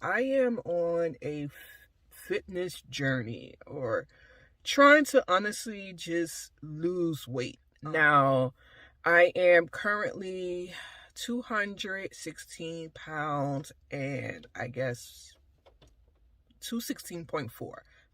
I am on a fitness journey, or trying to honestly just lose weight. Now, I am currently 216 pounds and I guess 216.4.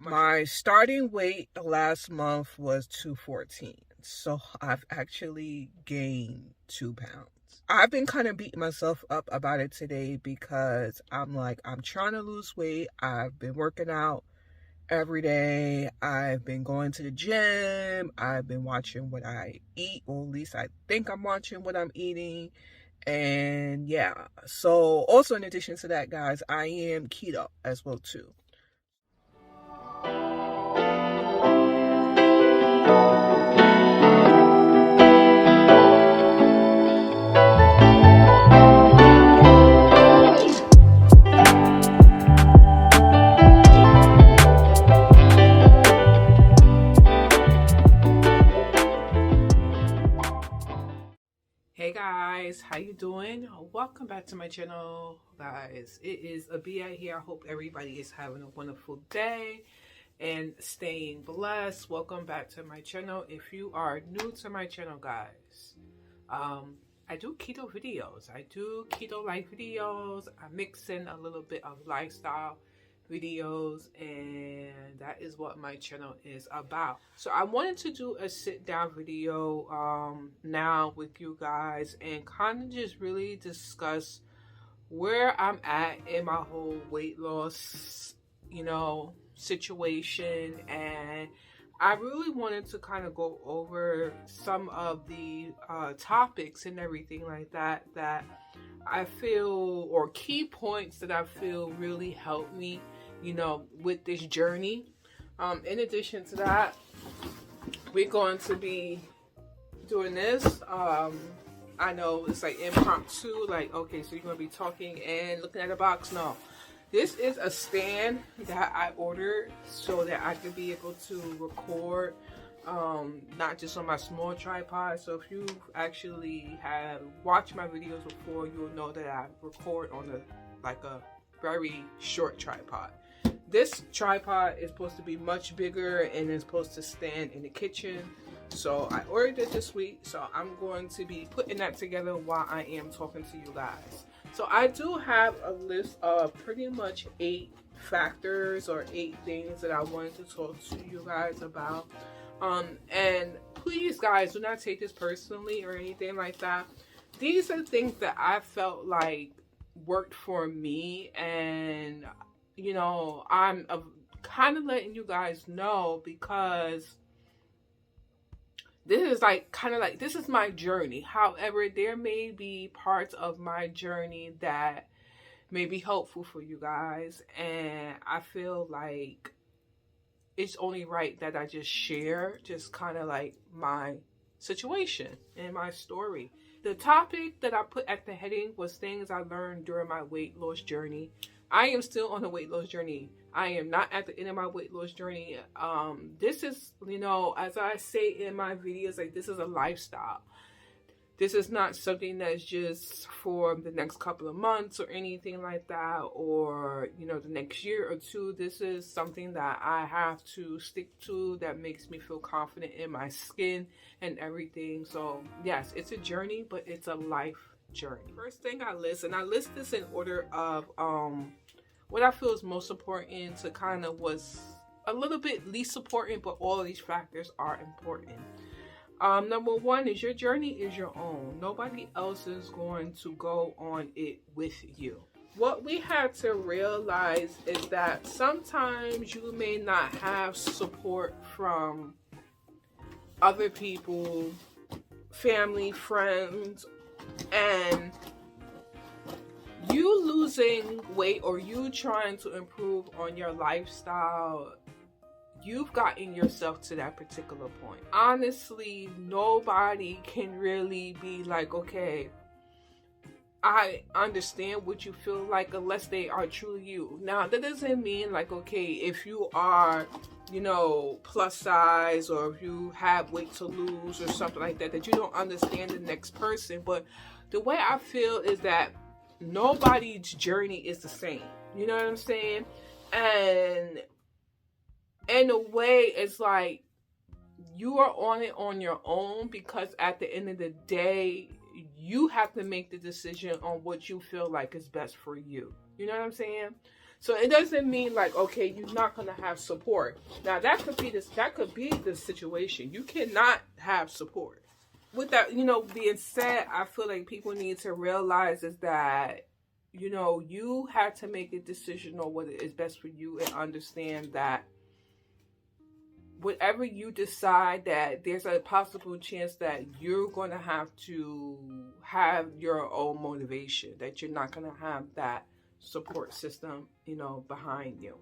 My starting weight last month was 214. So I've actually gained 2 pounds. I've been kind of beating myself up about it today because I'm trying to lose weight. I've been working out every day. I've been going to the gym. I've been watching what I eat, or at least I think I'm watching what I'm eating. And yeah, so also in addition to that, guys, I am keto as well too. Hey guys, how you doing? Welcome back to my channel, guys. It is Abia here. I hope everybody is having a wonderful day and staying blessed. Welcome back to my channel. If you are new to my channel, guys, I do keto videos. I do keto life videos. I mix in a little bit of lifestyle videos, and that is what my channel is about. So I wanted to do a sit down video now with you guys and kind of just really discuss where I'm at in my whole weight loss situation. And I really wanted to kind of go over some of the topics and everything like that I feel, or key points that I feel really helped me with this journey. In addition to that, we're going to be doing this. I know it's like impromptu, like, okay, so you're going to be talking and looking at a box. No, this is a stand that I ordered so that I can be able to record, not just on my small tripod. So if you actually have watched my videos before, you'll know that I record on a very short tripod. This tripod is supposed to be much bigger and is supposed to stand in the kitchen. So I ordered it this week. So I'm going to be putting that together while I am talking to you guys. So I do have a list of pretty much 8 factors or 8 things that I wanted to talk to you guys about. And please, guys, do not take this personally or anything like that. These are things that I felt like worked for me, and I'm kind of letting you guys know because this is this is my journey. However, there may be parts of my journey that may be helpful for you guys, and I feel like it's only right that I just share just kind of like my situation and my story. The topic that I put at the heading was things I learned during my weight loss journey. I am still on the weight loss journey. I am not at the end of my weight loss journey. This is, as I say in my videos, like, this is a lifestyle. This is not something that's just for the next couple of months or anything like that, or, the next year or two. This is something that I have to stick to, that makes me feel confident in my skin and everything. So, yes, it's a journey, but it's a life journey. First thing I list this in order of what I feel is most important to kind of what's a little bit least important, but all of these factors are important. Number 1 is your journey is your own. Nobody else is going to go on it with you. What we have to realize is that sometimes you may not have support from other people, family, friends, and you losing weight or you trying to improve on your lifestyle, you've gotten yourself to that particular point. Honestly, nobody can really be like, okay, I understand what you feel like, unless they are truly you. Now, that doesn't mean like, okay, if you are, plus size, or if you have weight to lose or something like that, that you don't understand the next person. But the way I feel is that nobody's journey is the same. You know what I'm saying? And in a way, it's like you are on it on your own, because at the end of the day, you have to make the decision on what you feel like is best for you. You know what I'm saying? So it doesn't mean like, okay, you're not gonna have support. Now that could be the situation. You cannot have support. With that, being said, I feel like people need to realize is that, you have to make a decision on what is best for you, and understand that whatever you decide, that there's a possible chance that you're going to have your own motivation, that you're not going to have that support system, behind you.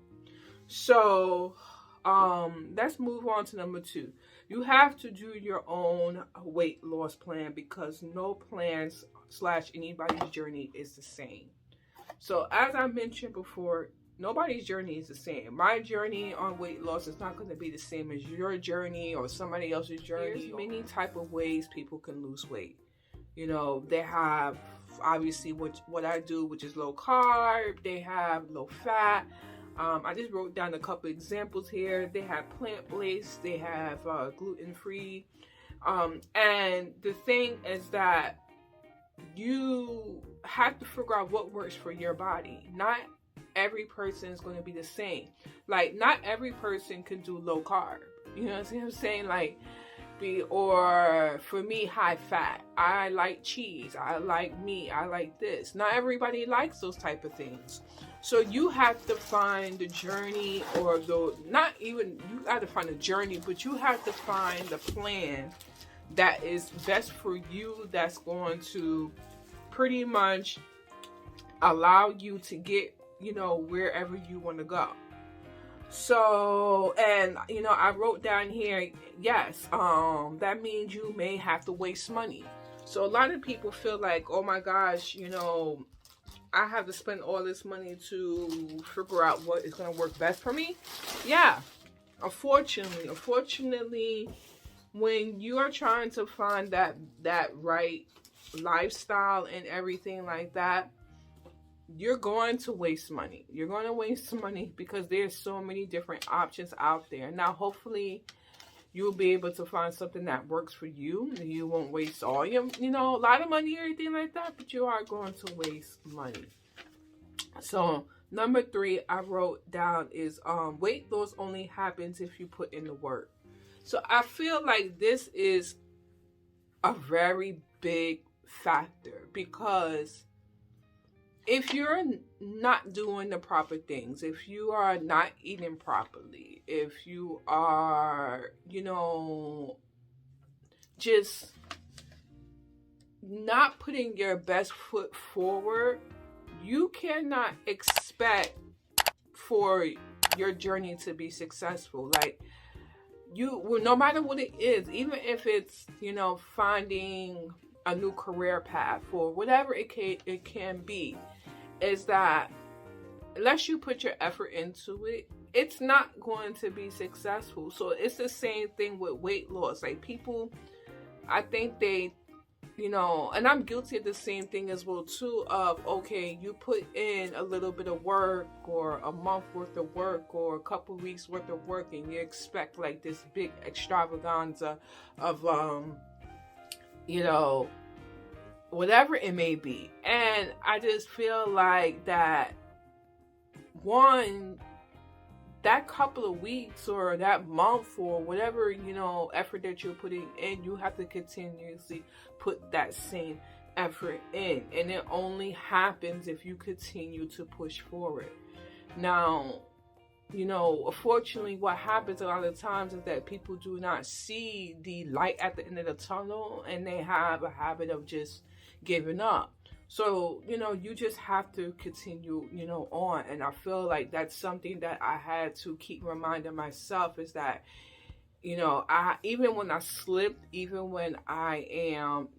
So, let's move on to number 2. You have to do your own weight loss plan, because no plans / anybody's journey is the same. So as I mentioned before, nobody's journey is the same. My journey on weight loss is not going to be the same as your journey or somebody else's journey. There's many type of ways people can lose weight. They have obviously what I do, which is low carb. They have low fat. I just wrote down a couple examples here. They have plant-based. They have gluten-free. And the thing is that you have to figure out what works for your body. Not every person is going to be the same. Like, not every person can do low carb. You know what I'm saying? Like, or for me, high fat. I like cheese. I like meat. I like this. Not everybody likes those type of things. So you have to find the journey, or you got to find a journey, but you have to find the plan that is best for you, that's going to pretty much allow you to get, wherever you want to go. So, and, I wrote down here, yes, that means you may have to waste money. So a lot of people feel like, oh my gosh, I have to spend all this money to figure out what is going to work best for me. Yeah, unfortunately, when you are trying to find that right lifestyle and everything like that, you're going to waste money. You're going to waste money because there's so many different options out there. Now, hopefully, you'll be able to find something that works for you. You won't waste all your, a lot of money or anything like that, but you are going to waste money. So, number 3 I wrote down is weight loss only happens if you put in the work. So I feel like this is a very big factor, because if you're not doing the proper things, if you are not eating properly, if you are, just not putting your best foot forward, you cannot expect for your journey to be successful. Like, no matter what it is, even if it's, finding a new career path or whatever it can be, is that unless you put your effort into it, it's not going to be successful. So it's the same thing with weight loss. Like, people, I think they, and I'm guilty of the same thing as well too, of, okay, you put in a little bit of work, or a month worth of work, or a couple weeks worth of work, and you expect like this big extravaganza of, whatever it may be. And I just feel like that, that couple of weeks or that month or whatever, effort that you're putting in, you have to continuously put that same effort in. And it only happens if you continue to push forward. Now, unfortunately, what happens a lot of times is that people do not see the light at the end of the tunnel, and they have a habit of just giving up. So, you just have to continue, on. And I feel like that's something that I had to keep reminding myself, is that, even when I slipped, even when I am,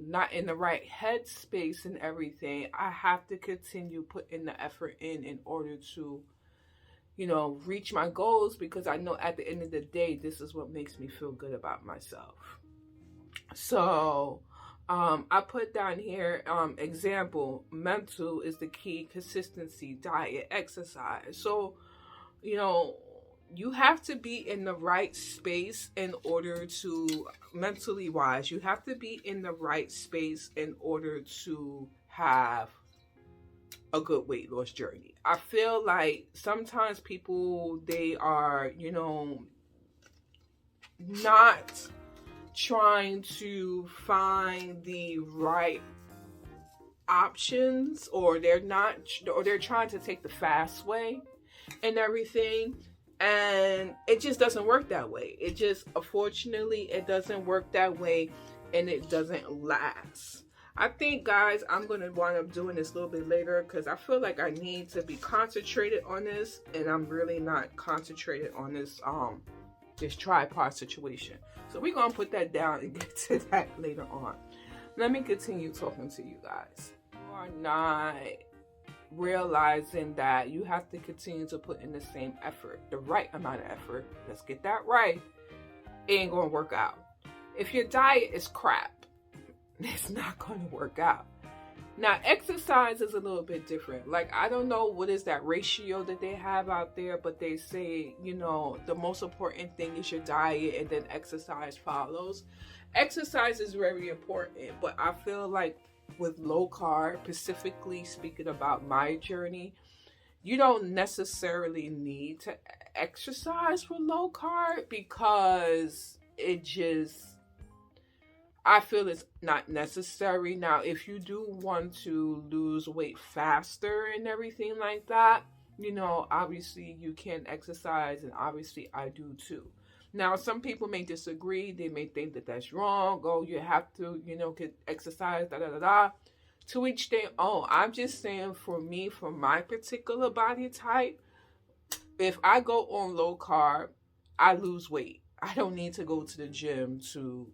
not in the right headspace and everything, I have to continue putting the effort in order to, reach my goals, because I know at the end of the day, this is what makes me feel good about myself. So, I put down here, example, mental is the key, consistency, diet, exercise. So, you know, you have to be in the right space in order to, mentally wise, you have to be in the right space in order to have a good weight loss journey. I feel like sometimes people, they are, not trying to find the right options, or they're trying to take the fast way and everything, and it just doesn't work that way. It just, unfortunately, it doesn't work that way, and it doesn't last. I think, guys, I'm going to wind up doing this a little bit later because I feel like I need to be concentrated on this, and I'm really not concentrated on this tripod situation. So we're going to put that down and get to that later on. Let me continue talking to you guys. You are not realizing that you have to continue to put in the same effort, the right amount of effort. Let's get that right. It ain't going to work out. If your diet is crap, it's not going to work out. Now, exercise is a little bit different. Like, I don't know what is that ratio that they have out there, but they say, the most important thing is your diet and then exercise follows. Exercise is very important, but I feel like with low carb, specifically speaking about my journey, you don't necessarily need to exercise for low carb because I feel it's not necessary. Now, if you do want to lose weight faster and everything like that, obviously you can exercise, and obviously I do too. Now, some people may disagree. They may think that that's wrong. Oh, you have to, get exercise, da-da-da-da. To each their own. I'm just saying, for me, for my particular body type, if I go on low carb, I lose weight. I don't need to go to the gym to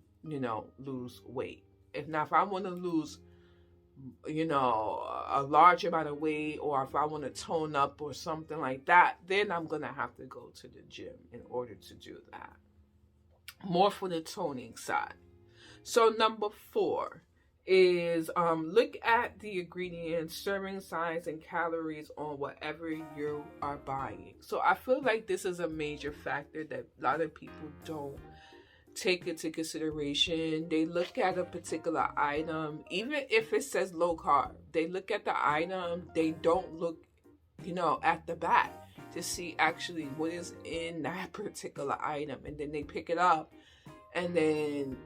lose weight. If I want to lose, a large amount of weight, or if I want to tone up or something like that, then I'm going to have to go to the gym in order to do that. More for the toning side. So number 4 is look at the ingredients, serving size, and calories on whatever you are buying. So I feel like this is a major factor that a lot of people don't take into consideration. They look at a particular item, even if it says low carb, they look at the item, they don't look, at the back to see actually what is in that particular item. And then they pick it up, and then,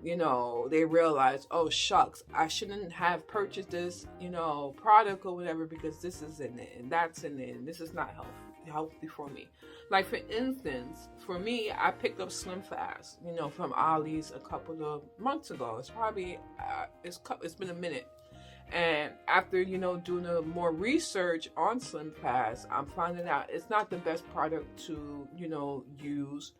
they realize, oh, shucks, I shouldn't have purchased this, product or whatever, because this is in it and that's in it, and this is not healthy for me. Like, for instance, for me, I picked up Slim Fast, from Ollie's a couple of months ago. It's probably, it's been a minute. And after, doing more research on Slim Fast, I'm finding out it's not the best product to, use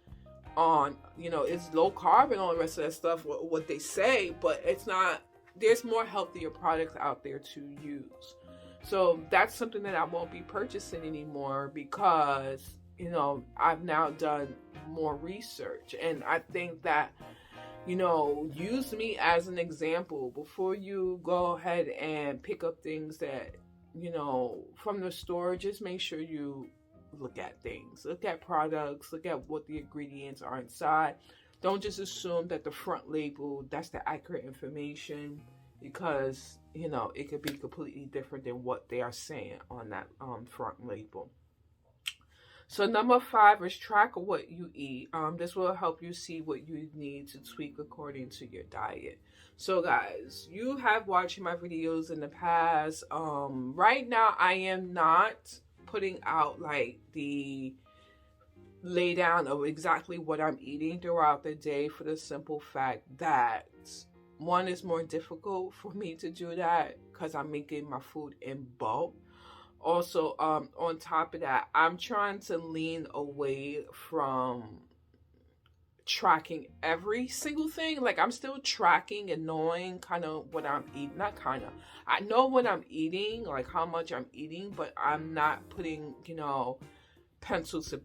on, it's low carb and all the rest of that stuff, what they say, but it's not, there's more healthier products out there to use. So that's something that I won't be purchasing anymore because, I've now done more research. And I think that, use me as an example before you go ahead and pick up things that, from the store. Just make sure you look at things, look at products, look at what the ingredients are inside. Don't just assume that the front label, that's the accurate information, because it could be completely different than what they are saying on that front label. So number 5 is track what you eat. This will help you see what you need to tweak according to your diet. So guys, you have watched my videos in the past. Right now I am not putting out like the lay down of exactly what I'm eating throughout the day, for the simple fact that, one, is more difficult for me to do that because I'm making my food in bulk. Also, on top of that, I'm trying to lean away from tracking every single thing. Like, I'm still tracking and knowing kind of what I'm eating. Not kind of. I know what I'm eating, like how much I'm eating, but I'm not putting, pencil to,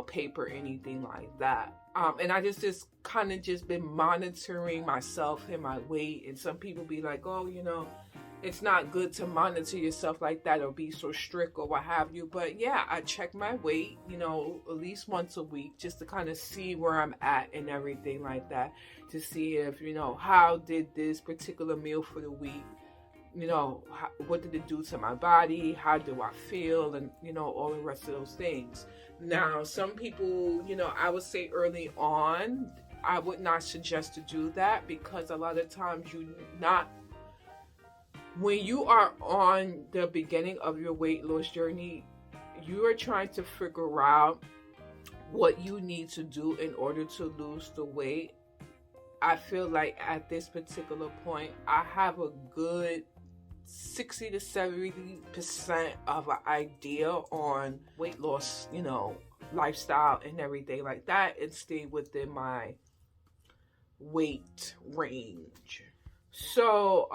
paper, anything like that. And I just kind of just been monitoring myself and my weight. And some people be like, oh, it's not good to monitor yourself like that or be so strict or what have you. But yeah, I check my weight, at least once a week, just to kind of see where I'm at and everything like that, to see if, how did this particular meal for the week, what did it do to my body? How do I feel? And, all the rest of those things. Now, some people, I would say early on, I would not suggest to do that, because a lot of times when you are on the beginning of your weight loss journey, you are trying to figure out what you need to do in order to lose the weight. I feel like at this particular point, I have a good 60 to 70% of an idea on weight loss, lifestyle and everything like that, and stay within my weight range. So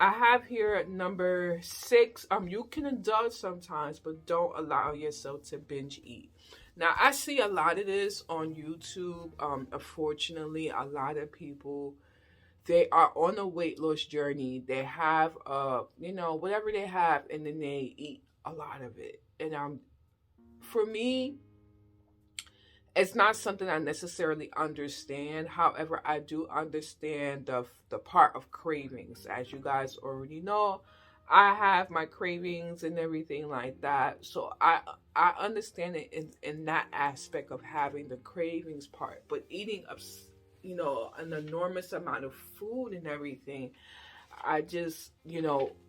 I have here at number 6, you can indulge sometimes, but don't allow yourself to binge eat. Now, I see a lot of this on YouTube. Unfortunately, a lot of people, they are on a weight loss journey. They have, whatever they have, and then they eat a lot of it. And for me, it's not something I necessarily understand. However, I do understand the part of cravings. As you guys already know, I have my cravings and everything like that. So I understand it in that aspect of having the cravings part. But eating an enormous amount of food and everything, I just,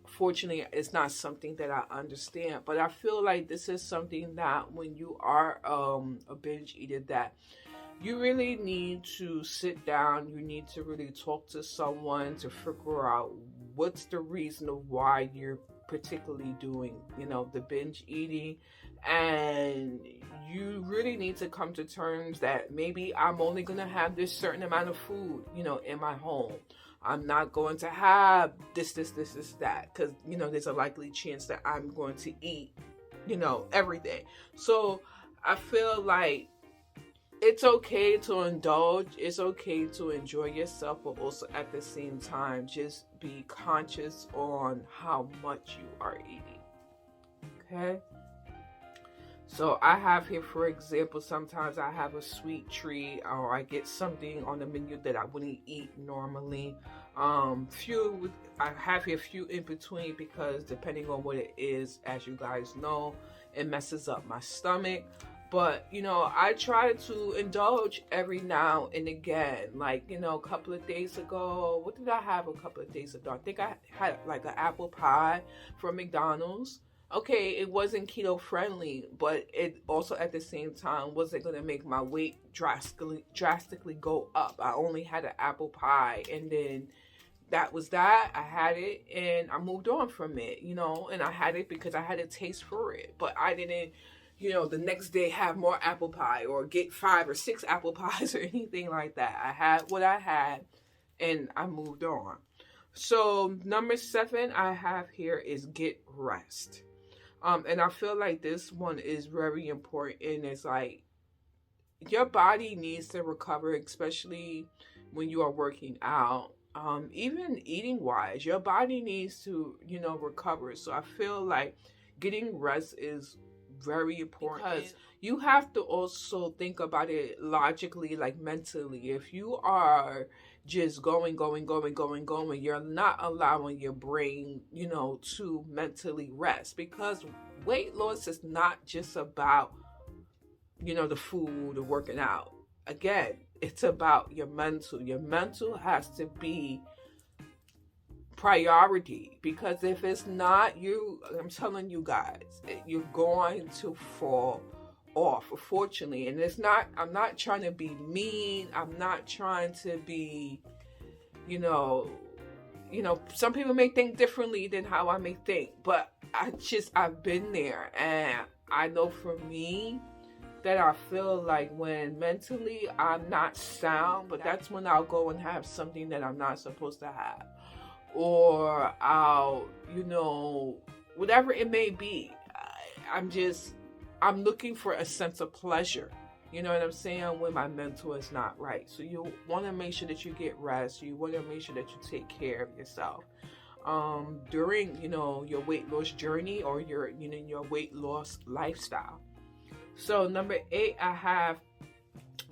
fortunately, it's not something that I understand. But I feel like this is something that when you are a binge eater, that you really need to sit down. You need to really talk to someone to figure out what's the reason of why you're particularly doing, the binge eating. And you really need to come to terms that maybe I'm only going to have this certain amount of food, in my home. I'm not going to have this, that, because, there's a likely chance that I'm going to eat, everything. So I feel like it's okay to indulge. It's okay to enjoy yourself, but also at the same time, just be conscious on how much you are eating. Okay? So I have here, for example, sometimes I have a sweet treat, or I get something on the menu that I wouldn't eat normally. I have here a few in between, because depending on what it is, as you guys know, it messes up my stomach. But, I try to indulge every now and again. Like, a couple of days ago, what did I have a couple of days ago? I think I had like an apple pie from McDonald's. Okay, it wasn't keto friendly, but it also at the same time wasn't going to make my weight drastically go up. I only had an apple pie, and then that was that. I had it and I moved on from it, and I had it because I had a taste for it. But I didn't, the next day have more apple pie or get 5 or 6 apple pies or anything like that. I had what I had and I moved on. So number 7 I have here is get rest. And I feel like this one is very important. It's like your body needs to recover, especially when you are working out. Even eating wise, your body needs to, recover. So I feel like getting rest is very important, because you have to also think about it logically, like mentally. If you are just going, you're not allowing your brain, to mentally rest, because weight loss is not just about, the food or working out. Again, it's about your mental. Your mental has to be priority, because if it's not, I'm telling you guys, you're going to fall off, unfortunately. And I'm not trying to be mean. I'm not trying to be, some people may think differently than how I may think, but I've been there, and I know for me that I feel like when mentally I'm not sound, but that's when I'll go and have something that I'm not supposed to have. Or I'll, whatever it may be. I'm looking for a sense of pleasure. You know what I'm saying? When my mental is not right. So you want to make sure that you get rest. You want to make sure that you take care of yourself. During, your weight loss journey or your weight loss lifestyle. So number 8, I have,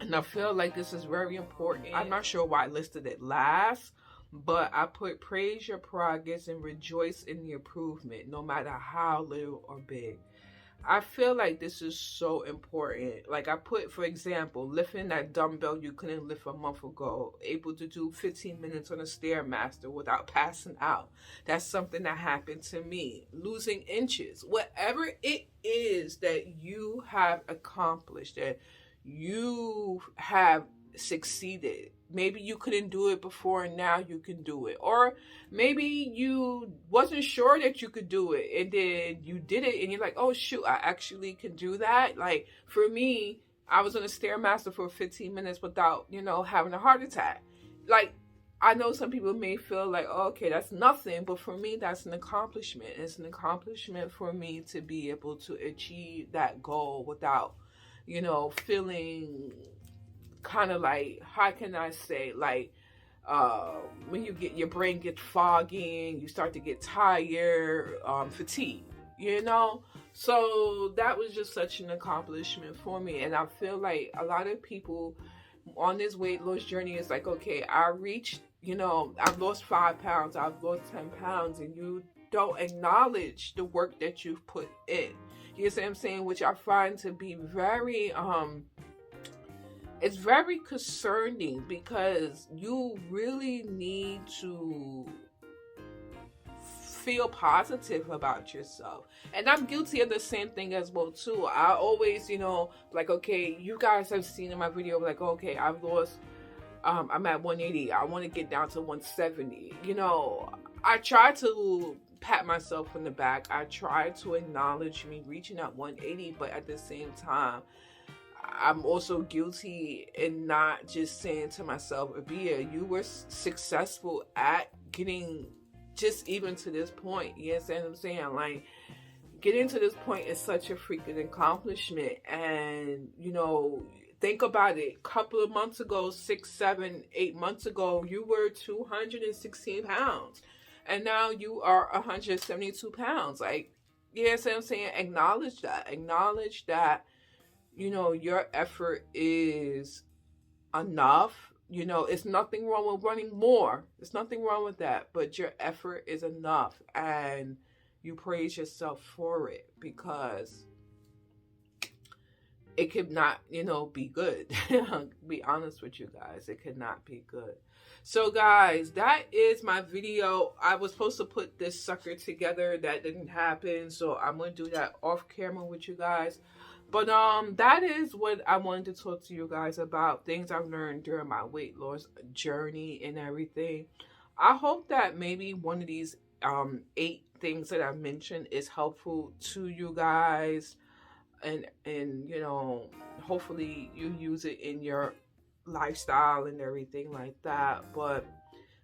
and I feel like this is very important. I'm not sure why I listed it last, but I put praise your progress and rejoice in the improvement, no matter how little or big. I feel like this is so important. Like I put, for example, lifting that dumbbell you couldn't lift a month ago, able to do 15 minutes on a Stairmaster without passing out. That's something that happened to me. Losing inches, whatever it is that you have accomplished, that you have succeeded. Maybe you couldn't do it before and now you can do it. Or maybe you wasn't sure that you could do it and then you did it and you're like, oh shoot, I actually can do that. Like for me, I was on a Stairmaster for 15 minutes without, having a heart attack. Like I know some people may feel like, oh, okay, that's nothing. But for me, that's an accomplishment. It's an accomplishment for me to be able to achieve that goal without, feeling kind of like, how can I say, like when your brain gets foggy and you start to get tired, fatigue, so that was just such an accomplishment for me. And I feel like a lot of people on this weight loss journey is like, okay, I reached, I've lost 5 pounds, I've lost 10 pounds, and you don't acknowledge the work that you've put in. You see what I'm saying? Which I find to be very it's very concerning, because you really need to feel positive about yourself. And I'm guilty of the same thing as well too. I always, like, okay, you guys have seen in my video, like, okay, I've lost, I'm at 180. I want to get down to 170. I try to pat myself on the back. I try to acknowledge me reaching at 180, but at the same time, I'm also guilty in not just saying to myself, Abia, you were successful at getting just even to this point. You understand what I'm saying? Like, getting to this point is such a freaking accomplishment. And, think about it. A couple of months ago, 6, 7, 8 months ago, you were 216 pounds. And now you are 172 pounds. Like, you know what I'm saying? Acknowledge that. Acknowledge that, your effort is enough. It's nothing wrong with running more. There's nothing wrong with that. But your effort is enough. And you praise yourself for it, because it could not, be good. Be honest with you guys. It could not be good. So guys, that is my video. I was supposed to put this sucker together. That didn't happen. So I'm going to do that off camera with you guys. But that is what I wanted to talk to you guys about. Things I've learned during my weight loss journey and everything. I hope that maybe one of these 8 things that I mentioned is helpful to you guys. And hopefully you use it in your lifestyle and everything like that. But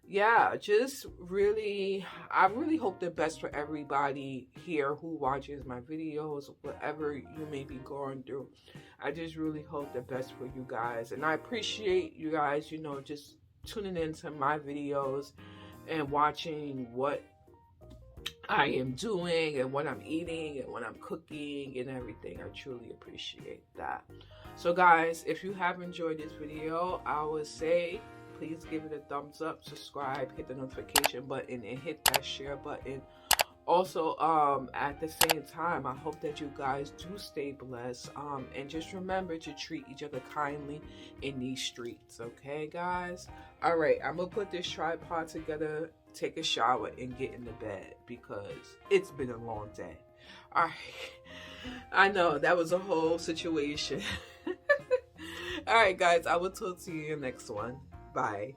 yeah, just really, I really hope the best for everybody here who watches my videos, whatever you may be going through. I just really hope the best for you guys. And I appreciate you guys, just tuning into my videos and watching what I am doing and what I'm eating and what I'm cooking and everything. I truly appreciate that. So guys, if you have enjoyed this video, I would say please give it a thumbs up, subscribe, hit the notification button, and hit that share button. Also, at the same time, I hope that you guys do stay blessed. And just remember to treat each other kindly in these streets, okay, guys? All right, I'm gonna put this tripod together, take a shower, and get into bed because it's been a long day. All right, I know that was a whole situation. All right, guys, I will talk to you in the next one. Bye.